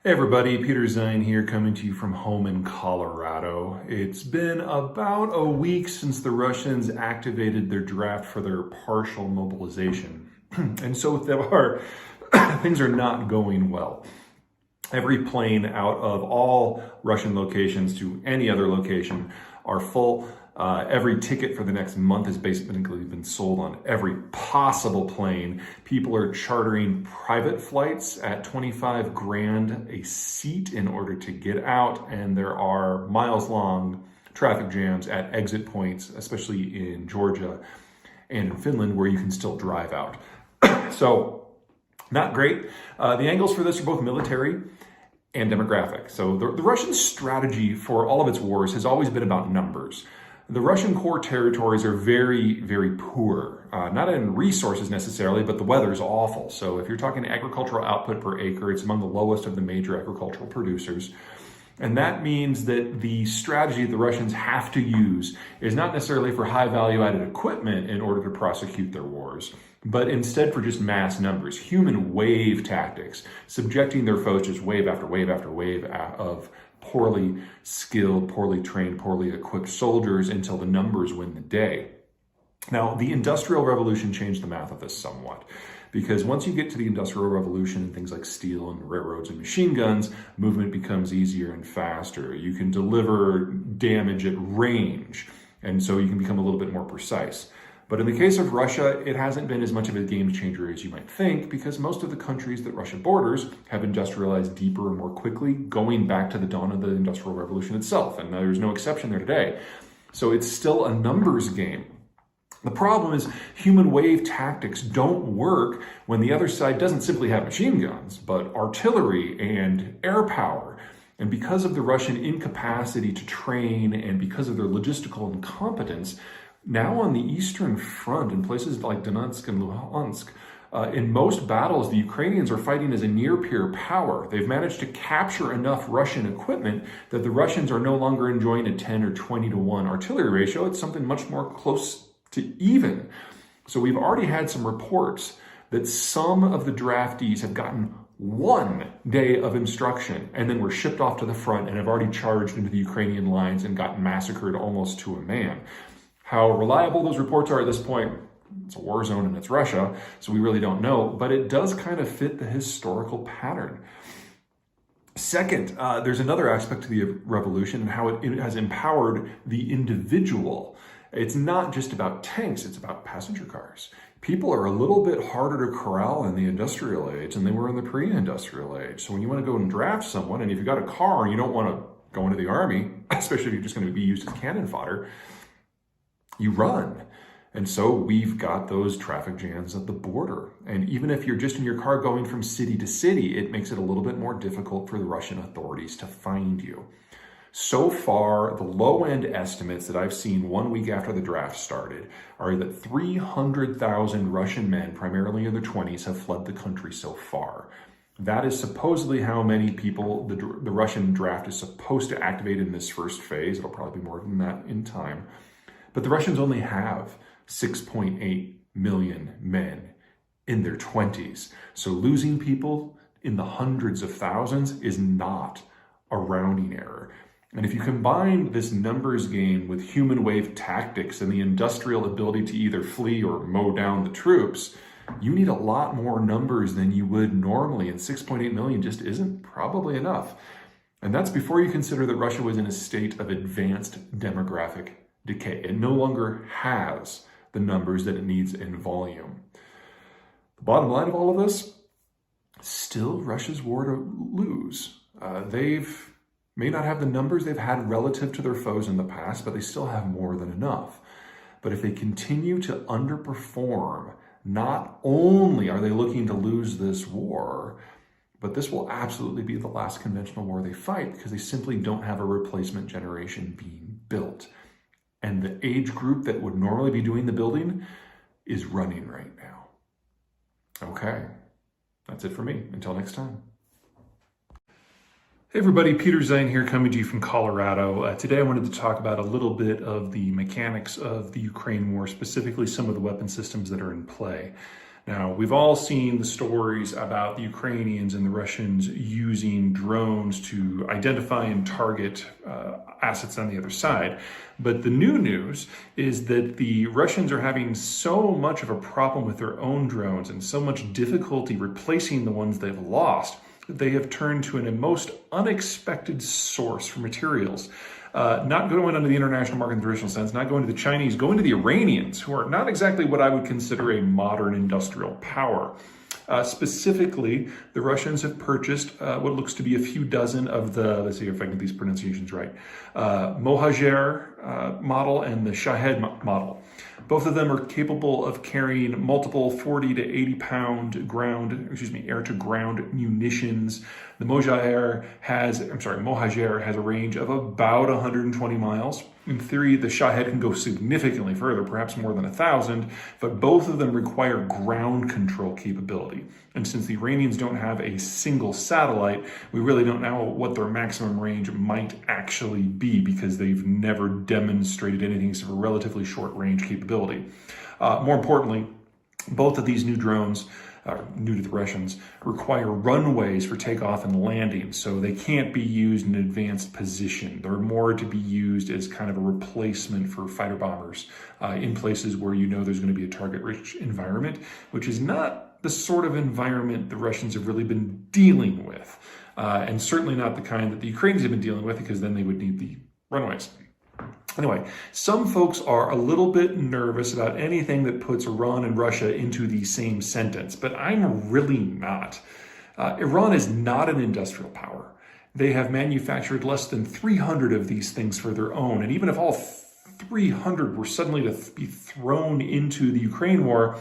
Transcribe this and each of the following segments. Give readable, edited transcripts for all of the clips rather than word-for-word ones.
Hey everybody, Peter Zeihan here coming to you from home in Colorado. It's been about a week since the Russians activated their draft for their partial mobilization. And so things are not going well. Every plane out of all Russian locations to any other location are full. Every ticket for the next month has basically been sold on every possible plane. People are chartering private flights at 25 grand a seat in order to get out, and there are miles-long traffic jams at exit points, especially in Georgia and in Finland, where you can still drive out. So, not great. The angles for this are both military and demographic. So the Russian strategy for all of its wars has always been about numbers. The Russian core territories are very, very poor, not in resources necessarily, but the weather is awful. So if you're talking agricultural output per acre, it's among the lowest of the major agricultural producers. And that means that the strategy the Russians have to use is not necessarily for high value added equipment in order to prosecute their wars, but instead for just mass numbers, human wave tactics, subjecting their foes just wave after wave after wave of poorly skilled, poorly trained, poorly equipped soldiers until the numbers win the day. Now, the Industrial Revolution changed the math of this somewhat, because once you get to the Industrial Revolution and things like steel and railroads and machine guns, movement becomes easier and faster. You can deliver damage at range, and so you can become a little bit more precise. But in the case of Russia, it hasn't been as much of a game changer as you might think, because most of the countries that Russia borders have industrialized deeper and more quickly, going back to the dawn of the Industrial Revolution itself. And there's no exception there today. So it's still a numbers game. The problem is human wave tactics don't work when the other side doesn't simply have machine guns, but artillery and air power. And because of the Russian incapacity to train and because of their logistical incompetence, now on the Eastern Front, in places like Donetsk and Luhansk, in most battles, the Ukrainians are fighting as a near-peer power. They've managed to capture enough Russian equipment that the Russians are no longer enjoying a 10 or 20 to 1 artillery ratio. It's something much more close to even. So we've already had some reports that some of the draftees have gotten 1 day of instruction and then were shipped off to the front and have already charged into the Ukrainian lines and gotten massacred almost to a man. How reliable those reports are at this point, it's a war zone and it's Russia, so we really don't know, but it does kind of fit the historical pattern. Second, there's another aspect to the revolution and how it has empowered the individual. It's not just about tanks, it's about passenger cars. People are a little bit harder to corral in the industrial age than they were in the pre-industrial age. So when you want to go and draft someone, and if you've got a car and you don't want to go into the army, especially if you're just going to be used as cannon fodder, you run. And so we've got those traffic jams at the border. And even if you're just in your car going from city to city, it makes it a little bit more difficult for the Russian authorities to find you. So far, the low-end estimates that I've seen 1 week after the draft started are that 300,000 Russian men, primarily in their 20s, have fled the country so far. That is supposedly how many people the Russian draft is supposed to activate in this first phase. It'll probably be more than that in time. But the Russians only have 6.8 million men in their 20s. So losing people in the hundreds of thousands is not a rounding error. And if you combine this numbers game with human wave tactics and the industrial ability to either flee or mow down the troops, you need a lot more numbers than you would normally. And 6.8 million just isn't probably enough. And that's before you consider that Russia was in a state of advanced demographic decay. It no longer has the numbers that it needs in volume. The bottom line of all of this, still Russia's war to lose. They've may not have the numbers they've had relative to their foes in the past, but they still have more than enough. But if they continue to underperform, not only are they looking to lose this war, but this will absolutely be the last conventional war they fight because they simply don't have a replacement generation being built. And the age group that would normally be doing the building is running right now. Okay, that's it for me. Until next time. Hey everybody, Peter Zeihan here coming to you from Colorado. Today I wanted to talk about a little bit of the mechanics of the Ukraine war, specifically some of the weapon systems that are in play. Now, we've all seen the stories about the Ukrainians and the Russians using drones to identify and target assets on the other side. But the new news is that the Russians are having so much of a problem with their own drones and so much difficulty replacing the ones they've lost that they have turned to a most unexpected source for materials. Not going onto the international market in the traditional sense, not going to the Chinese, going to the Iranians, who are not exactly what I would consider a modern industrial power. Specifically, the Russians have purchased what looks to be a few dozen of the, let's see if I can get these pronunciations right, Mohajer model and the Shahed model. Both of them are capable of carrying multiple 40 to 80 pound air-to-ground munitions. The Mohajer has a range of about 120 miles. In theory, the Shahed can go significantly further, perhaps more than 1,000, but both of them require ground control capability. And since the Iranians don't have a single satellite, we really don't know what their maximum range might actually be because they've never demonstrated anything except for relatively short range capability. More importantly, both of these new drones, new to the Russians, require runways for takeoff and landing, so they can't be used in an advanced position. They're more to be used as kind of a replacement for fighter bombers in places where you know there's going to be a target-rich environment, which is not the sort of environment the Russians have really been dealing with, and certainly not the kind that the Ukrainians have been dealing with, because then they would need the runways. Anyway, some folks are a little bit nervous about anything that puts Iran and Russia into the same sentence, but I'm really not. Iran is not an industrial power. They have manufactured less than 300 of these things for their own, and even if all 300 were suddenly to be thrown into the Ukraine war,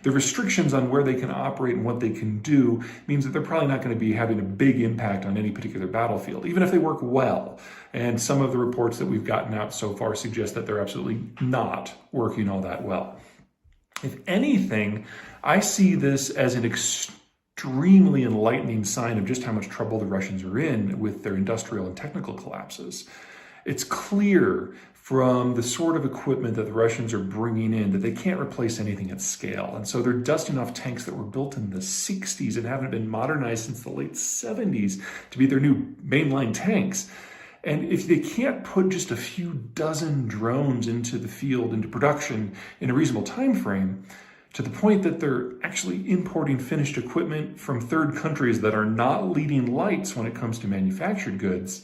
the restrictions on where they can operate and what they can do means that they're probably not going to be having a big impact on any particular battlefield, even if they work well. And some of the reports that we've gotten out so far suggest that they're absolutely not working all that well. If anything, I see this as an extremely enlightening sign of just how much trouble the Russians are in with their industrial and technical collapses. It's clear from the sort of equipment that the Russians are bringing in that they can't replace anything at scale. And so they're dusting off tanks that were built in the 60s and haven't been modernized since the late 70s to be their new mainline tanks. And if they can't put just a few dozen drones into the field, into production in a reasonable time frame, to the point that they're actually importing finished equipment from third countries that are not leading lights when it comes to manufactured goods,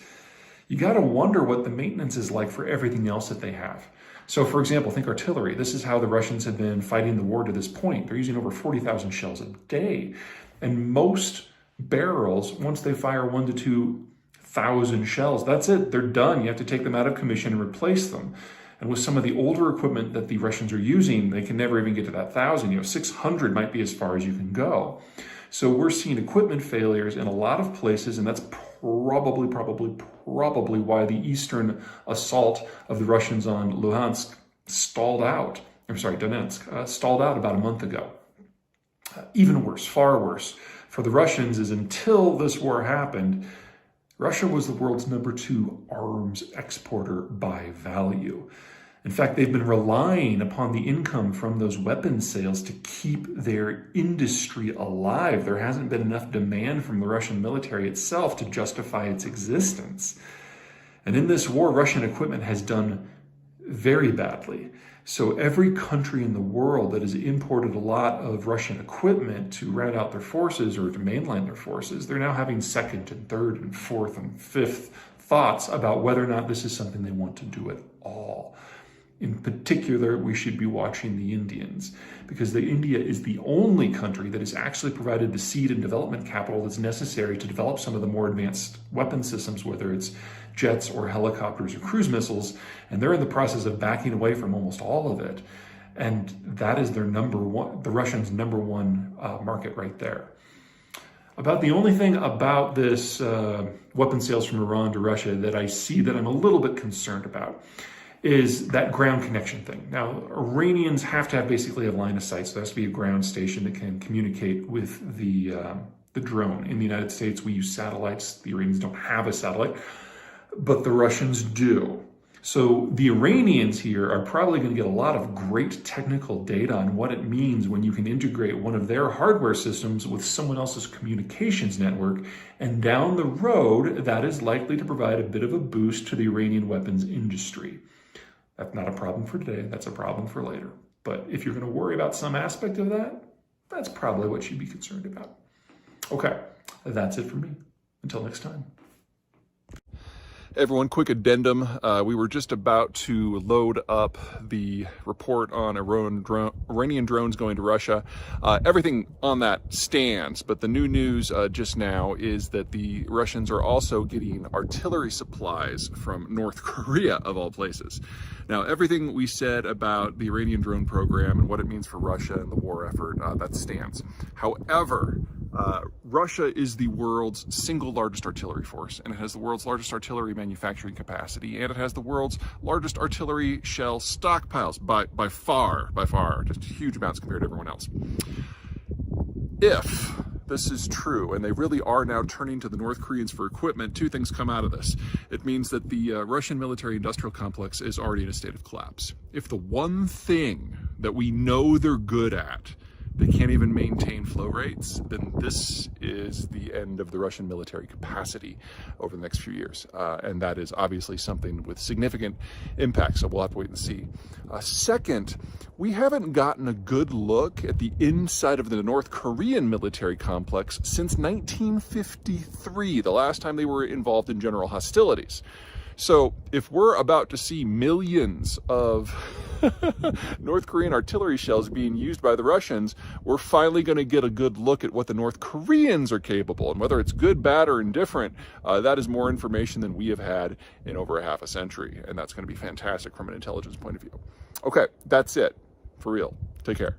you got to wonder what the maintenance is like for everything else that they have. So, for example, think artillery. This is how the Russians have been fighting the war to this point. They're using over 40,000 shells a day. And most barrels, once they fire 1,000 to 2,000 shells, that's it. They're done. You have to take them out of commission and replace them. And with some of the older equipment that the Russians are using, they can never even get to that 1,000. 600 might be as far as you can go. So we're seeing equipment failures in a lot of places, and that's probably why the eastern assault of the Russians on Donetsk stalled out about a month ago. Even worse, far worse, for the Russians is until this war happened, Russia was the world's #2 arms exporter by value. In fact, they've been relying upon the income from those weapons sales to keep their industry alive. There hasn't been enough demand from the Russian military itself to justify its existence. And in this war, Russian equipment has done very badly. So every country in the world that has imported a lot of Russian equipment to round out their forces or to mainline their forces, they're now having second and third and fourth and fifth thoughts about whether or not this is something they want to do at all. In particular, we should be watching the Indians, because India is the only country that has actually provided the seed and development capital that's necessary to develop some of the more advanced weapon systems, whether it's jets or helicopters or cruise missiles, and they're in the process of backing away from almost all of it. And that is their the Russians' number one market right there. About the only thing about this weapon sales from Iran to Russia that I see that I'm a little bit concerned about is that ground connection thing. Now, Iranians have to have basically a line of sight, so there has to be a ground station that can communicate with the drone. In the United States, we use satellites. The Iranians don't have a satellite, but the Russians do. So the Iranians here are probably going to get a lot of great technical data on what it means when you can integrate one of their hardware systems with someone else's communications network, and down the road, that is likely to provide a bit of a boost to the Iranian weapons industry. That's not a problem for today, that's a problem for later. But if you're going to worry about some aspect of that, that's probably what you'd be concerned about. Okay, that's it for me. Until next time. Everyone, quick addendum. We were just about to load up the report on Iranian drones going to Russia. Everything on that stands, but the new news just now is that the Russians are also getting artillery supplies from North Korea, of all places. Now, everything we said about the Iranian drone program and what it means for Russia and the war effort, that stands. However, Russia is the world's single largest artillery force, and it has the world's largest artillery manufacturing capacity, and it has the world's largest artillery shell stockpiles by far, just huge amounts compared to everyone else. If this is true, and they really are now turning to the North Koreans for equipment, two things come out of this. It means that the Russian military-industrial complex is already in a state of collapse. If the one thing that we know they're good at, they can't even maintain flow rates, then this is the end of the Russian military capacity over the next few years. And that is obviously something with significant impact, so we'll have to wait and see. Second, we haven't gotten a good look at the inside of the North Korean military complex since 1953, the last time they were involved in general hostilities. So if we're about to see millions of North Korean artillery shells being used by the Russians, we're finally going to get a good look at what the North Koreans are capable. And whether it's good, bad, or indifferent, that is more information than we have had in over half a century. And that's going to be fantastic from an intelligence point of view. Okay, that's it. For real. Take care.